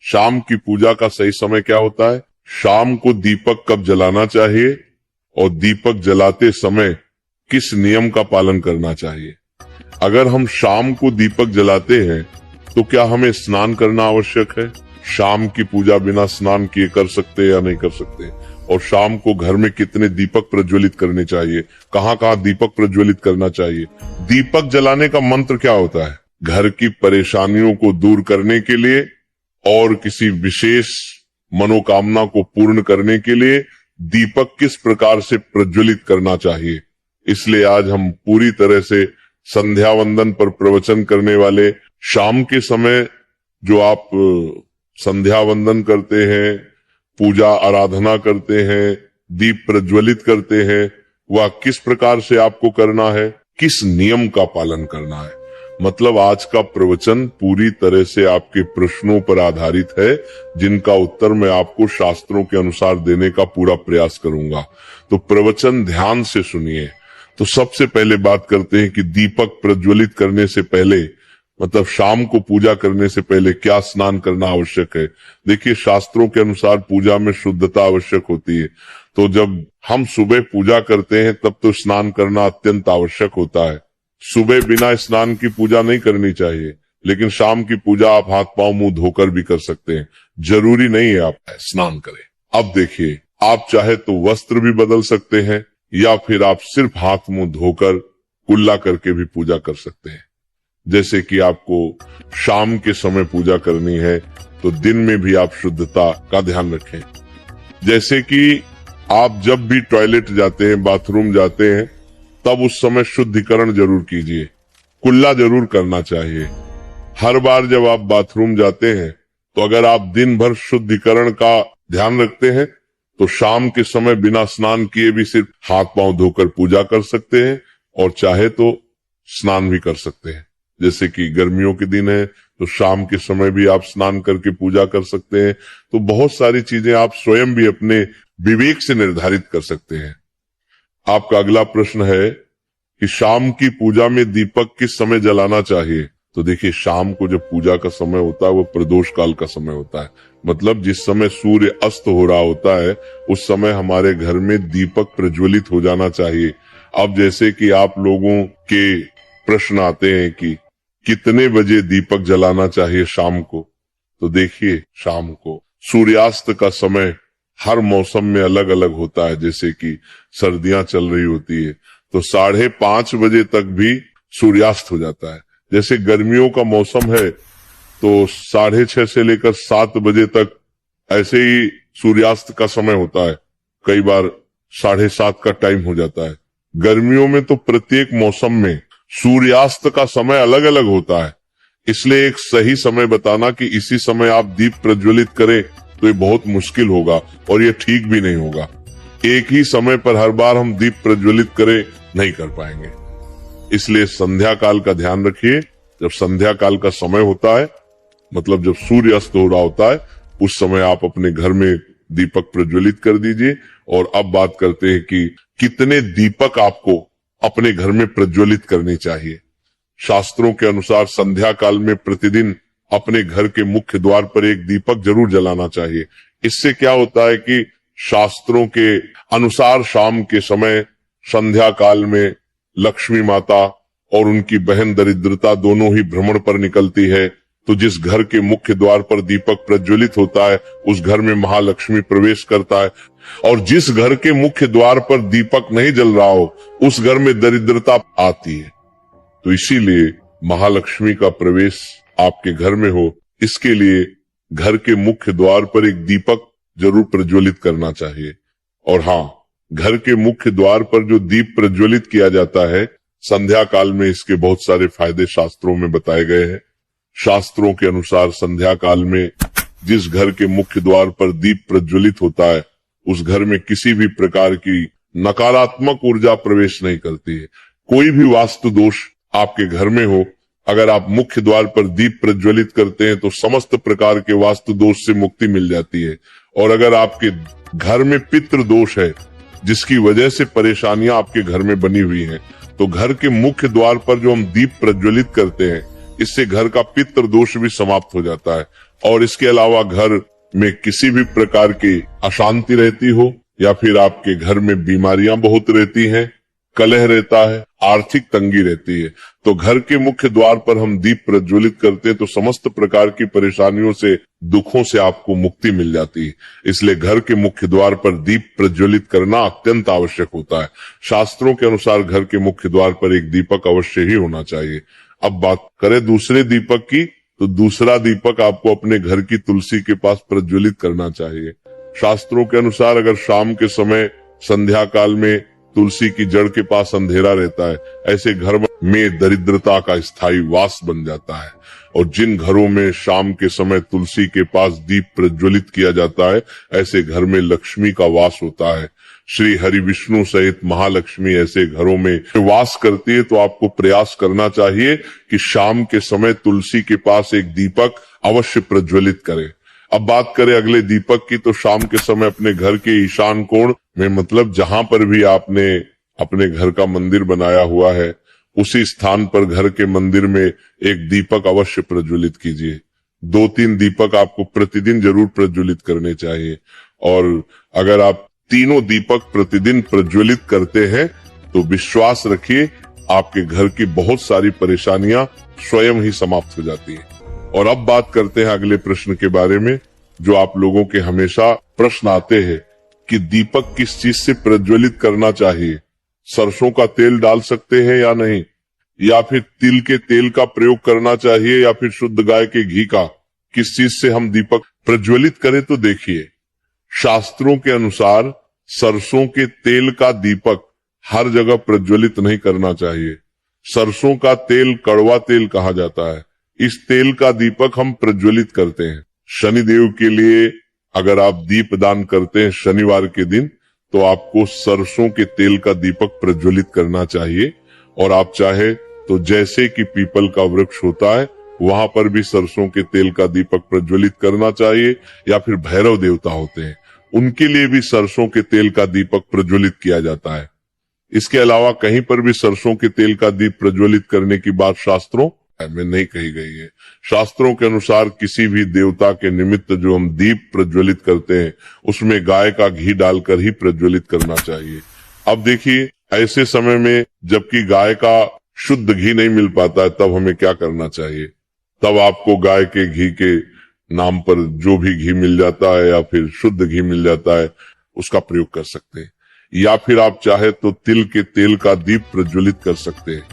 शाम की पूजा का सही समय क्या होता है, शाम को दीपक कब जलाना चाहिए और दीपक जलाते समय किस नियम का पालन करना चाहिए। अगर हम शाम को दीपक जलाते हैं तो क्या हमें स्नान करना आवश्यक है? शाम की पूजा बिना स्नान किए कर सकते या नहीं कर सकते? और शाम को घर में कितने दीपक प्रज्वलित करने चाहिए, कहाँ कहाँ दीपक प्रज्वलित करना चाहिए? दीपक जलाने का मंत्र क्या होता है? घर की परेशानियों को दूर करने के लिए और किसी विशेष मनोकामना को पूर्ण करने के लिए दीपक किस प्रकार से प्रज्वलित करना चाहिए। इसलिए आज हम पूरी तरह से संध्या वंदन पर प्रवचन करने वाले, शाम के समय जो आप संध्या वंदन करते हैं, पूजा आराधना करते हैं, दीप प्रज्वलित करते हैं, वह किस प्रकार से आपको करना है, किस नियम का पालन करना है। मतलब आज का प्रवचन पूरी तरह से आपके प्रश्नों पर आधारित है, जिनका उत्तर मैं आपको शास्त्रों के अनुसार देने का पूरा प्रयास करूंगा। तो प्रवचन ध्यान से सुनिए। तो सबसे पहले बात करते हैं कि दीपक प्रज्वलित करने से पहले, मतलब शाम को पूजा करने से पहले क्या स्नान करना आवश्यक है। देखिए, शास्त्रों के अनुसार पूजा में शुद्धता आवश्यक होती है। तो जब हम सुबह पूजा करते हैं तब तो स्नान करना अत्यंत आवश्यक होता है। सुबह बिना स्नान की पूजा नहीं करनी चाहिए, लेकिन शाम की पूजा आप हाथ पांव मुंह धोकर भी कर सकते हैं, जरूरी नहीं है आप स्नान करें। अब देखिए, आप चाहे तो वस्त्र भी बदल सकते हैं या फिर आप सिर्फ हाथ मुंह धोकर कुल्ला करके भी पूजा कर सकते हैं। जैसे कि आपको शाम के समय पूजा करनी है तो दिन में भी आप शुद्धता का ध्यान रखें। जैसे कि आप जब भी टॉयलेट जाते हैं, बाथरूम जाते हैं, तब उस समय शुद्धिकरण जरूर कीजिए, कुल्ला जरूर करना चाहिए। हर बार जब आप बाथरूम जाते हैं तो अगर आप दिन भर शुद्धिकरण का ध्यान रखते हैं तो शाम के समय बिना स्नान किए भी सिर्फ हाथ पांव धोकर पूजा कर सकते हैं और चाहे तो स्नान भी कर सकते हैं। जैसे कि गर्मियों के दिन है तो शाम के समय भी आप स्नान करके पूजा कर सकते हैं। तो बहुत सारी चीजें आप स्वयं भी अपने विवेक से निर्धारित कर सकते हैं। आपका अगला प्रश्न है कि शाम की पूजा में दीपक किस समय जलाना चाहिए। तो देखिए, शाम को जब पूजा का समय होता है वो प्रदोष काल का समय होता है, मतलब जिस समय सूर्य अस्त हो रहा होता है उस समय हमारे घर में दीपक प्रज्वलित हो जाना चाहिए। अब जैसे कि आप लोगों के प्रश्न आते हैं कि कितने बजे दीपक जलाना चाहिए शाम को, तो देखिए, शाम को सूर्यास्त का समय हर मौसम में अलग अलग होता है। जैसे कि सर्दियां चल रही होती है तो 5:30 बजे तक भी सूर्यास्त हो जाता है। जैसे गर्मियों का मौसम है तो 6:30 से लेकर 7 बजे तक ऐसे ही सूर्यास्त का समय होता है। कई बार 7:30 का टाइम हो जाता है। गर्मियों में तो प्रत्येक मौसम में सूर्यास्त का समय अलग अलग होता है। इसलिए एक सही समय बताना कि इसी समय आप दीप प्रज्वलित करें तो ये बहुत मुश्किल होगा और ये ठीक भी नहीं होगा। एक ही समय पर हर बार हम दीप प्रज्वलित करें, नहीं कर पाएंगे। इसलिए संध्या काल का ध्यान रखिए। जब संध्या काल का समय होता है, मतलब जब सूर्य अस्त हो रहा होता है, उस समय आप अपने घर में दीपक प्रज्वलित कर दीजिए। और अब बात करते हैं कि कितने दीपक आपको अपने घर में प्रज्वलित करनी चाहिए। शास्त्रों के अनुसार संध्या काल में प्रतिदिन अपने घर के मुख्य द्वार पर एक दीपक जरूर जलाना चाहिए। इससे क्या होता है कि शास्त्रों के अनुसार शाम के समय संध्या काल में लक्ष्मी माता और उनकी बहन दरिद्रता दोनों ही भ्रमण पर निकलती है। तो जिस घर के मुख्य द्वार पर दीपक प्रज्वलित होता है उस घर में महालक्ष्मी प्रवेश करता है, और जिस घर के मुख्य द्वार पर दीपक नहीं जल रहा हो उस घर में दरिद्रता आती है। तो इसीलिए महालक्ष्मी का प्रवेश आपके घर में हो, इसके लिए घर के मुख्य द्वार पर एक दीपक जरूर प्रज्वलित करना चाहिए। और हाँ, घर के मुख्य द्वार पर जो दीप प्रज्वलित किया जाता है संध्या काल में, इसके बहुत सारे फायदे शास्त्रों में बताए गए हैं। शास्त्रों के अनुसार संध्या काल में जिस घर के मुख्य द्वार पर दीप प्रज्वलित होता है उस घर में किसी भी प्रकार की नकारात्मक ऊर्जा प्रवेश नहीं करती है। कोई भी वास्तु दोष आपके घर में हो, अगर आप मुख्य द्वार पर दीप प्रज्वलित करते हैं तो समस्त प्रकार के वास्तु दोष से मुक्ति मिल जाती है। और अगर आपके घर में पितृ दोष है जिसकी वजह से परेशानियां आपके घर में बनी हुई हैं, तो घर के मुख्य द्वार पर जो हम दीप प्रज्वलित करते हैं इससे घर का पितृ दोष भी समाप्त हो जाता है। और इसके अलावा घर में किसी भी प्रकार की अशांति रहती हो या फिर आपके घर में बीमारियां बहुत रहती हैं, कलह रहता है, आर्थिक तंगी रहती है, तो घर के मुख्य द्वार पर हम दीप प्रज्वलित करते हैं तो समस्त प्रकार की परेशानियों से, दुखों से आपको मुक्ति मिल जाती है। इसलिए घर के मुख्य द्वार पर दीप प्रज्वलित करना अत्यंत आवश्यक होता है। शास्त्रों के अनुसार घर के मुख्य द्वार पर एक दीपक अवश्य ही होना चाहिए। अब बात करें दूसरे दीपक की, तो दूसरा दीपक आपको अपने घर की तुलसी के पास प्रज्वलित करना चाहिए। शास्त्रों के अनुसार अगर शाम के समय संध्या काल में तुलसी की जड़ के पास अंधेरा रहता है, ऐसे घर में दरिद्रता का स्थायी वास बन जाता है। और जिन घरों में शाम के समय तुलसी के पास दीप प्रज्वलित किया जाता है, ऐसे घर में लक्ष्मी का वास होता है। श्री हरि विष्णु सहित महालक्ष्मी ऐसे घरों में वास करती है। तो आपको प्रयास करना चाहिए कि शाम के समय तुलसी के पास एक दीपक अवश्य प्रज्वलित करें। अब बात करें अगले दीपक की, तो शाम के समय अपने घर के ईशान कोण में, मतलब जहां पर भी आपने अपने घर का मंदिर बनाया हुआ है, उसी स्थान पर घर के मंदिर में एक दीपक अवश्य प्रज्वलित कीजिए। 2-3 दीपक आपको प्रतिदिन जरूर प्रज्वलित करने चाहिए। और अगर आप तीनों दीपक प्रतिदिन प्रज्वलित करते हैं तो विश्वास रखिए आपके घर की बहुत सारी परेशानियां स्वयं ही समाप्त हो जाती है। और अब बात करते हैं अगले प्रश्न के बारे में, जो आप लोगों के हमेशा प्रश्न आते हैं कि दीपक किस चीज से प्रज्वलित करना चाहिए। सरसों का तेल डाल सकते हैं या नहीं, या फिर तिल के तेल का प्रयोग करना चाहिए, या फिर शुद्ध गाय के घी का, किस चीज से हम दीपक प्रज्वलित करें। तो देखिए, शास्त्रों के अनुसार सरसों के तेल का दीपक हर जगह प्रज्वलित नहीं करना चाहिए। सरसों का तेल कड़वा तेल कहा जाता है। इस तेल का दीपक हम प्रज्वलित करते हैं। शनिदेव के लिए अगर आप दीप दान करते हैं शनिवार के दिन, तो आपको सरसों के तेल का दीपक प्रज्वलित करना चाहिए। और आप चाहे तो जैसे कि पीपल का वृक्ष होता है, वहां पर भी सरसों के तेल का दीपक प्रज्वलित करना चाहिए। या फिर भैरव देवता होते हैं, उनके लिए भी सरसों के तेल का दीपक प्रज्वलित किया जाता है। इसके अलावा कहीं पर भी सरसों के तेल का दीप प्रज्वलित करने की बात शास्त्रों में नहीं कही गई है। शास्त्रों के अनुसार किसी भी देवता के निमित्त जो हम दीप प्रज्वलित करते हैं, उसमें गाय का घी डालकर ही प्रज्वलित करना चाहिए। अब देखिए, ऐसे समय में जबकि गाय का शुद्ध घी नहीं मिल पाता है, तब हमें क्या करना चाहिए। तब आपको गाय के घी के नाम पर जो भी घी मिल जाता है या फिर शुद्ध घी मिल जाता है, उसका प्रयोग कर सकते हैं। या फिर आप चाहे तो तिल के तेल का दीप प्रज्वलित कर सकते हैं।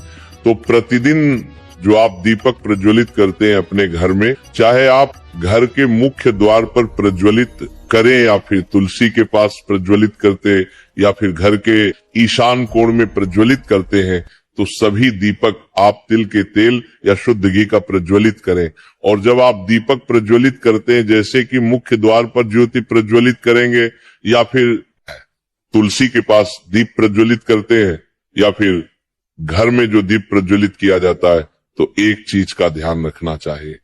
तो प्रतिदिन जो आप दीपक प्रज्वलित करते हैं अपने घर में, चाहे आप घर के मुख्य द्वार पर प्रज्वलित करें या फिर तुलसी के पास प्रज्वलित करते या फिर घर के ईशान कोण में प्रज्वलित करते हैं, तो सभी दीपक आप तिल के तेल या शुद्ध घी का प्रज्वलित करें। और जब आप दीपक प्रज्वलित करते हैं, जैसे कि मुख्य द्वार पर ज्योति प्रज्वलित करेंगे या फिर तुलसी के पास दीप प्रज्वलित करते हैं या फिर घर में जो दीप प्रज्वलित किया जाता है, तो एक चीज का ध्यान रखना चाहिए,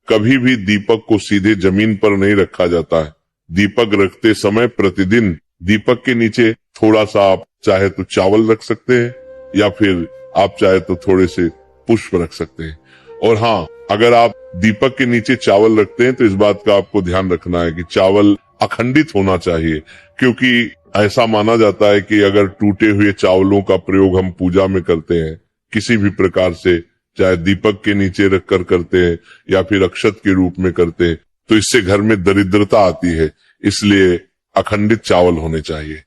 कभी भी दीपक को सीधे जमीन पर नहीं रखा जाता है। दीपक रखते समय प्रतिदिन दीपक के नीचे थोड़ा सा आप चाहे तो चावल रख सकते हैं या फिर आप चाहे तो थोड़े से पुष्प रख सकते हैं। और हाँ, अगर आप दीपक के नीचे चावल रखते हैं तो इस बात का आपको ध्यान रखना है कि चावल अखंडित होना चाहिए, क्योंकि ऐसा माना जाता है कि अगर टूटे हुए चावलों का प्रयोग हम पूजा में करते हैं किसी भी प्रकार से, चाहे दीपक के नीचे रखकर करते हैं या फिर अक्षत के रूप में करते हैं, तो इससे घर में दरिद्रता आती है। इसलिए अखंडित चावल होने चाहिए।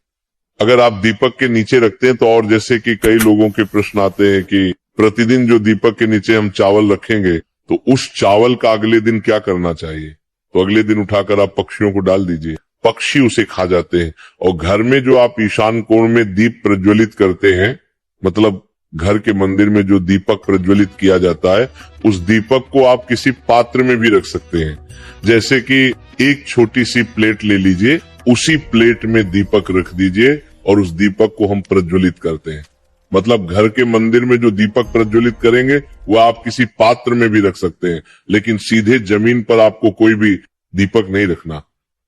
अगर आप दीपक के नीचे रखते हैं तो, और जैसे कि कई लोगों के प्रश्न आते हैं कि प्रतिदिन जो दीपक के नीचे हम चावल रखेंगे, तो उस चावल का अगले दिन क्या करना चाहिए। तो अगले दिन उठाकर आप पक्षियों को डाल दीजिए, पक्षी उसे खा जाते हैं। और घर में जो आप ईशान कोण में दीप प्रज्वलित करते हैं, मतलब घर के मंदिर में जो दीपक प्रज्वलित किया जाता है, उस दीपक को आप किसी पात्र में भी रख सकते हैं। जैसे कि एक छोटी सी प्लेट ले लीजिए, उसी प्लेट में दीपक रख दीजिए और उस दीपक को हम प्रज्वलित करते हैं। मतलब घर के मंदिर में जो दीपक प्रज्वलित करेंगे वो आप किसी पात्र में भी रख सकते हैं, लेकिन सीधे जमीन पर आपको कोई भी दीपक नहीं रखना,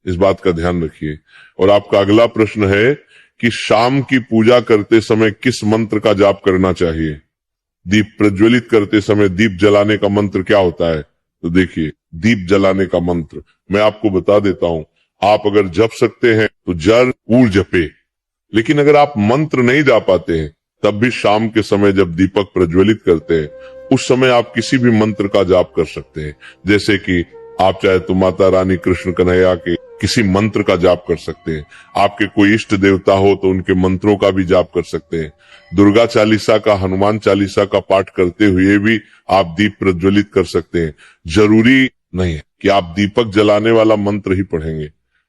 इस बात का ध्यान रखिए। और आपका अगला प्रश्न है कि शाम की पूजा करते समय किस मंत्र का जाप करना चाहिए। दीप प्रज्वलित करते समय दीप जलाने का मंत्र क्या होता है, तो देखिए, दीप जलाने का मंत्र मैं आपको बता देता हूं। आप अगर जप सकते हैं तो जर ऊर जपे, लेकिन अगर आप मंत्र नहीं जा पाते हैं तब भी शाम के समय जब दीपक प्रज्वलित करते हैं उस समय आप किसी भी मंत्र का जाप कर सकते हैं। जैसे कि आप चाहे तो माता रानी कृष्ण कन्हैया के किसी मंत्र का जाप कर सकते हैं, आपके कोई इष्ट देवता हो तो उनके मंत्रों का भी जाप कर सकते हैं, दुर्गा चालीसा का, हनुमान चालीसा का पाठ करते हुए भी आप दीप प्रज्वलित कर सकते हैं। जरूरी नहीं है कि आप दीपक जलाने वाला मंत्र ही पढ़ेंगे,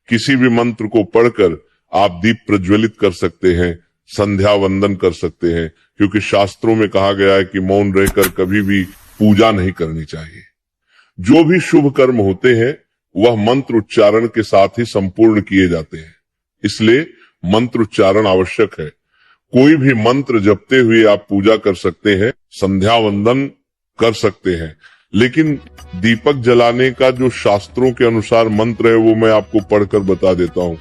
किसी भी मंत्र को पढ़कर आप दीप प्रज्वलित कर सकते हैं, संध्या वंदन कर सकते हैं, क्योंकि शास्त्रों में कहा गया है कि मौन रहकर कभी भी पूजा नहीं करनी चाहिए। जो भी शुभ कर्म होते हैं वह मंत्र उच्चारण के साथ ही संपूर्ण किए जाते हैं, इसलिए मंत्र उच्चारण आवश्यक है। कोई भी मंत्र जपते हुए आप पूजा कर सकते हैं, संध्या वंदन कर सकते हैं, लेकिन दीपक जलाने का जो शास्त्रों के अनुसार मंत्र है वो मैं आपको पढ़कर बता देता हूं।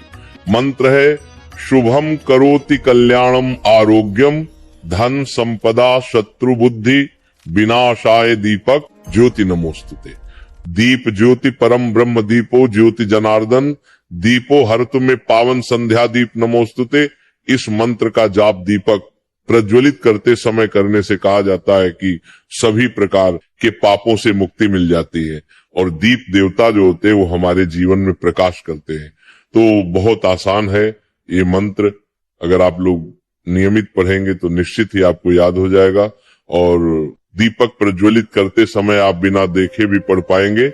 मंत्र है शुभम करोति कल्याणम आरोग्यम धन संपदा शत्रु बुद्धि विनाशाय दीपक ज्योति नमोस्तुते। दीप ज्योति परम ब्रह्म दीपो ज्योति जनार्दन दीपो हरतु में पावन संध्या दीप नमोस्तुते। इस मंत्र का जाप दीपक प्रज्वलित करते समय करने से कहा जाता है कि सभी प्रकार के पापों से मुक्ति मिल जाती है और दीप देवता जो होते हैं वो हमारे जीवन में प्रकाश करते हैं। तो बहुत आसान है ये मंत्र, अगर आप लोग नियमित पढ़ेंगे तो निश्चित ही आपको याद हो जाएगा और दीपक प्रज्वलित करते समय आप बिना देखे भी पढ़ पाएंगे।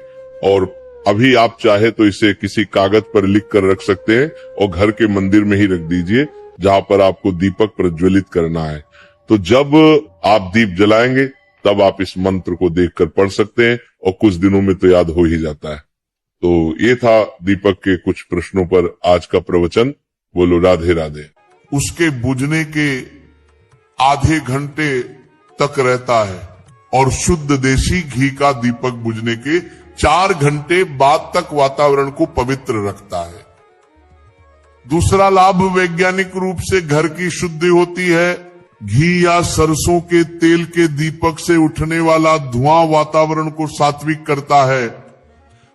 और अभी आप चाहे तो इसे किसी कागज पर लिख कर रख सकते हैं और घर के मंदिर में ही रख दीजिए जहां पर आपको दीपक प्रज्वलित करना है। तो जब आप दीप जलाएंगे तब आप इस मंत्र को देखकर पढ़ सकते हैं और कुछ दिनों में तो याद हो ही जाता है। तो ये था दीपक के कुछ प्रश्नों पर आज का प्रवचन। बोलो राधे राधे। उसके बुझने के आधे घंटे तक रहता है और शुद्ध देसी घी का दीपक बुझने के 4 घंटे बाद तक वातावरण को पवित्र रखता है। दूसरा लाभ वैज्ञानिक रूप से घर की शुद्धि होती है। घी या सरसों के तेल के दीपक से उठने वाला धुआं वातावरण को सात्विक करता है,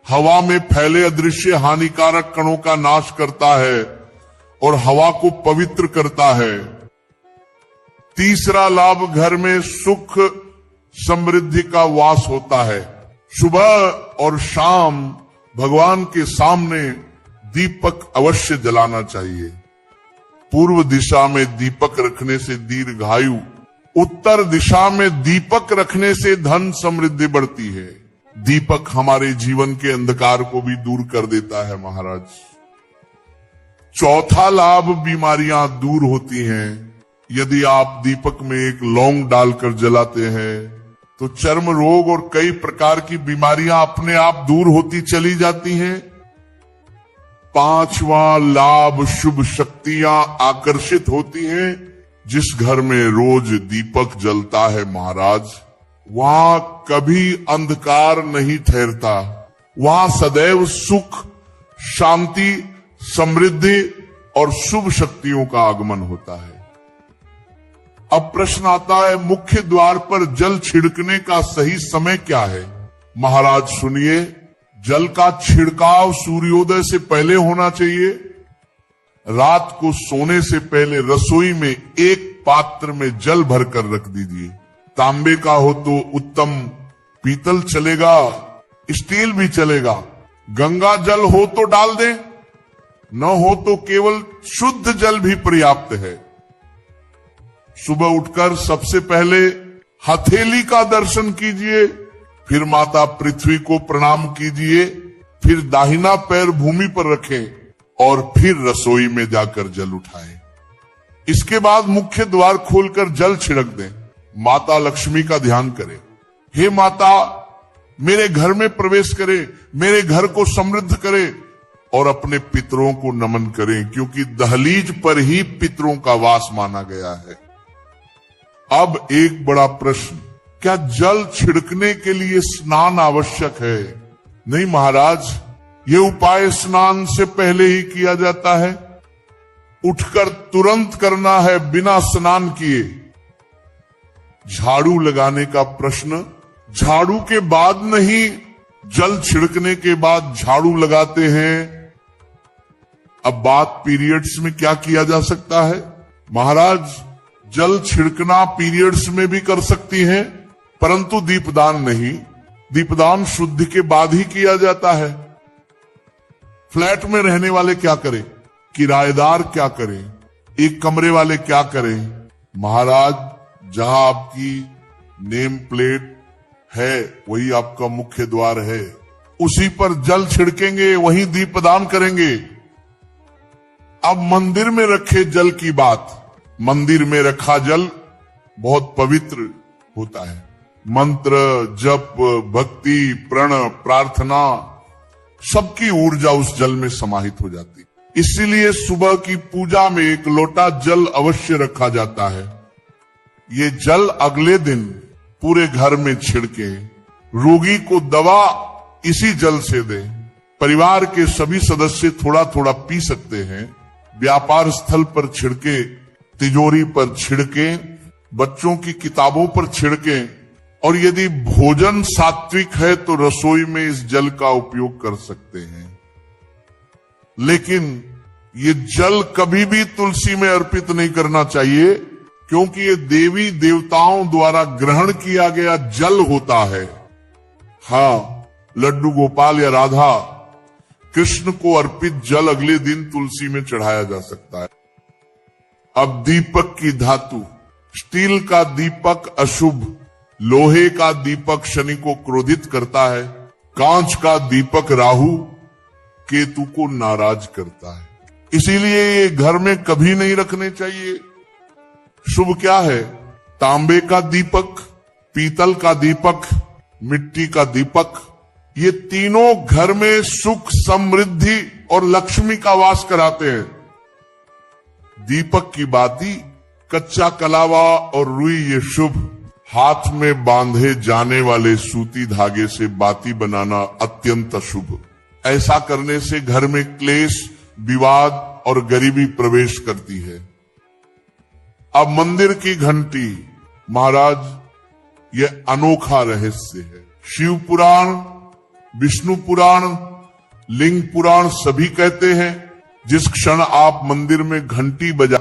हवा में फैले अदृश्य हानिकारक कणों का नाश करता है और हवा को पवित्र करता है। तीसरा लाभ घर में सुख समृद्धि का वास होता है। सुबह और शाम भगवान के सामने दीपक अवश्य जलाना चाहिए। पूर्व दिशा में दीपक रखने से दीर्घायु, उत्तर दिशा में दीपक रखने से धन समृद्धि बढ़ती है। दीपक हमारे जीवन के अंधकार को भी दूर कर देता है महाराज। चौथा लाभ बीमारियां दूर होती हैं। यदि आप दीपक में एक लौंग डालकर जलाते हैं तो चर्म रोग और कई प्रकार की बीमारियां अपने आप दूर होती चली जाती हैं। पांचवा लाभ शुभ शक्तियां आकर्षित होती हैं। जिस घर में रोज दीपक जलता है महाराज, वहां कभी अंधकार नहीं ठहरता, वहां सदैव सुख, शांति, समृद्धि और शुभ शक्तियों का आगमन होता है। अब प्रश्न आता है, मुख्य द्वार पर जल छिड़कने का सही समय क्या है? महाराज सुनिए, जल का छिड़काव सूर्योदय से पहले होना चाहिए। रात को सोने से पहले रसोई में एक पात्र में जल भरकर रख दीजिए। तांबे का हो तो उत्तम, पीतल चलेगा, स्टील भी चलेगा। गंगा जल हो तो डाल दें, न हो तो केवल शुद्ध जल भी पर्याप्त है। सुबह उठकर सबसे पहले हथेली का दर्शन कीजिए, फिर माता पृथ्वी को प्रणाम कीजिए, फिर दाहिना पैर भूमि पर रखें और फिर रसोई में जाकर जल उठाएं। इसके बाद मुख्य द्वार खोलकर जल छिड़क दें। माता लक्ष्मी का ध्यान करें। हे माता, मेरे घर में प्रवेश करे, मेरे घर को समृद्ध करे और अपने पितरों को नमन करें, क्योंकि दहलीज पर ही पितरों का वास माना गया है। अब एक बड़ा प्रश्न, क्या जल छिड़कने के लिए स्नान आवश्यक है? नहीं महाराज, ये उपाय स्नान से पहले ही किया जाता है। उठकर तुरंत करना है, बिना स्नान किए। झाड़ू लगाने का प्रश्न झाड़ू के बाद नहीं, जल छिड़कने के बाद झाड़ू लगाते हैं। अब बात पीरियड्स में क्या किया जा सकता है? महाराज, जल छिड़कना पीरियड्स में भी कर सकती हैं, परंतु दीपदान नहीं। दीपदान शुद्धि के बाद ही किया जाता है। फ्लैट में रहने वाले क्या करें? किराएदार क्या करें? एक कमरे वाले क्या करें? महाराज, जहां आपकी नेम प्लेट है वही आपका मुख्य द्वार है, उसी पर जल छिड़केंगे, वहीं दीपदान करेंगे। अब मंदिर में रखे जल की बात। मंदिर में रखा जल बहुत पवित्र होता है। मंत्र, जप, भक्ति, प्रण, प्रार्थना, सबकी ऊर्जा उस जल में समाहित हो जाती। इसीलिए सुबह की पूजा में एक लोटा जल अवश्य रखा जाता है। ये जल अगले दिन पूरे घर में छिड़के, रोगी को दवा इसी जल से दें। परिवार के सभी सदस्य थोड़ा थोड़ा पी सकते हैं। व्यापार स्थल पर छिड़के, तिजोरी पर छिड़के, बच्चों की किताबों पर छिड़के, और यदि भोजन सात्विक है तो रसोई में इस जल का उपयोग कर सकते हैं। लेकिन ये जल कभी भी तुलसी में अर्पित नहीं करना चाहिए, क्योंकि ये देवी देवताओं द्वारा ग्रहण किया गया जल होता है। हाँ, लड्डू गोपाल या राधा कृष्ण को अर्पित जल अगले दिन तुलसी में चढ़ाया जा सकता है। अब दीपक की धातु। स्टील का दीपक अशुभ, लोहे का दीपक शनि को क्रोधित करता है, कांच का दीपक राहु केतु को नाराज करता है। इसीलिए ये घर में कभी नहीं रखने चाहिए। शुभ क्या है? तांबे का दीपक, पीतल का दीपक, मिट्टी का दीपक। ये तीनों घर में सुख, समृद्धि और लक्ष्मी का वास कराते हैं। दीपक की बाती, कच्चा कलावा और रुई ये शुभ। हाथ में बांधे जाने वाले सूती धागे से बाती बनाना अत्यंत अशुभ। ऐसा करने से घर में क्लेश, विवाद और गरीबी प्रवेश करती है। अब मंदिर की घंटी। महाराज, यह अनोखा रहस्य है। शिव पुराण, विष्णु पुराण, लिंग पुराण सभी कहते हैं जिस क्षण आप मंदिर में घंटी बजा